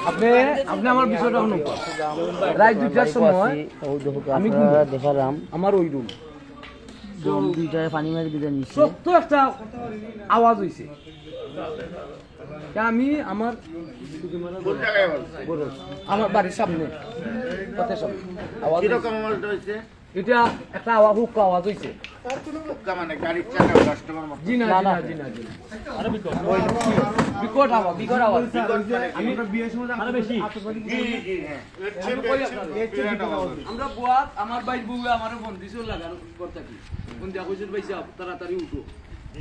আপনি আপনি আমার বিষয়টা শুনুন। রাত 2টার সময় আমি দেখালাম আমার ওই রুম দুইটায় পানি মারি দিতে নিচ্ছে, সত্য একটা আওয়াজ হয়েছে। আমি আমার আমার বাড়ির সামনে আওয়াজ হয়েছে। এটা একটা আওয়াজ হুক্কা আওয়াজ হয়েছে। মানে গাড়ির চাকা কাস্টমার মত। জি না জি না জি না আরে বিকট আওয়াজ বিকট আওয়াজ। আমি বিয়ের সময় আরো বেশি জি জি হ্যাঁ আমরা বুয়াত আমার ভাই বুয়া আমারে ফোন দিছিল লাগানো করতে কি কোন দিয়া কইছিল ভাইসা তাড়াতাড়ি উঠো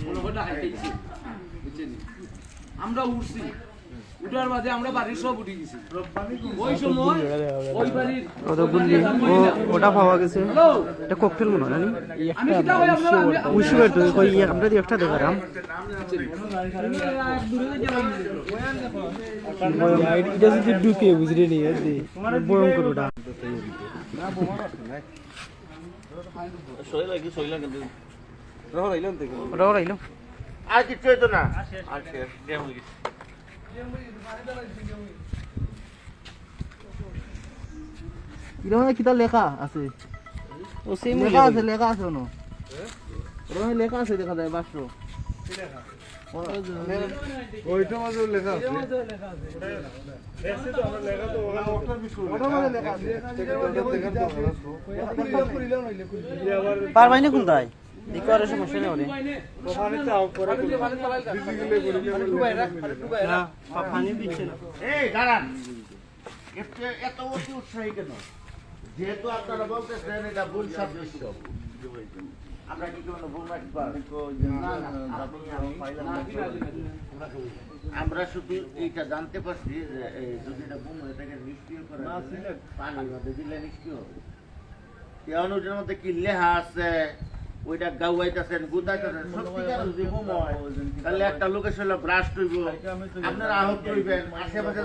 মনে হয় ডাকাইছে বুঝছেন। আমরা উঠছি, উঠার বাদে আমরা বাড়ির সব উঠে গেছি। ওই সময় ওই বাড়ির ওটা পাওয়া গেছে, এটা ককটেল মনে হয় আমি কিটা হই আপনারা উইশু বের তো কই আমরা দি একটা দেখারাম এটা যদি ঢুকে বুঝরে নি আছে ভয়ঙ্কর ওটা না বোমা না সই লাগে কিন্তু রহলাইলাম তো রহলাইলাম আর কিছু হইতো না আর শেষ কেমন গেছে কিতা লেখা আছে? ও সেম লেখা আছে ওনো রহে লেখা আছে দেখা যায় বাস্ত্র ওইটা মাঝে লেখা আছে দেখছি তো আমরা লেখা তো ওটার বিষয় ওটার মাঝে লেখা আছে দেখেন তো পার বাইনে কোন দাই দিকরে সমস্যা নেই ওরে ওখানে চাও করে বিজিগুলো করে না পানি দিচ্ছে না। এই দাঁড়ান এত অতি উৎসাহী কেন? যেহেতু আপনারা বলতেছেন এটা ভুল সাদৃশ্য, আমরা কি কোনো ভুল রাখতে আমরা শুধু এইটা জানতে পারছি যে যদি এটা ভুল হয় এটাকে নিষ্ক্রিয় করে পানির মধ্যে দিলে নিষ্ক্রিয় হবে। এই অনুযায়ীর মধ্যে কি লেখা আছে ওইটা গাওয়াইতেছেন গুদাইতেছেন সত্যিকার যদি ভুল হয় তাহলে একটা লোকের সাথে ব্রাশ হইব, আপনারা আহত হইবেন, আশেপাশে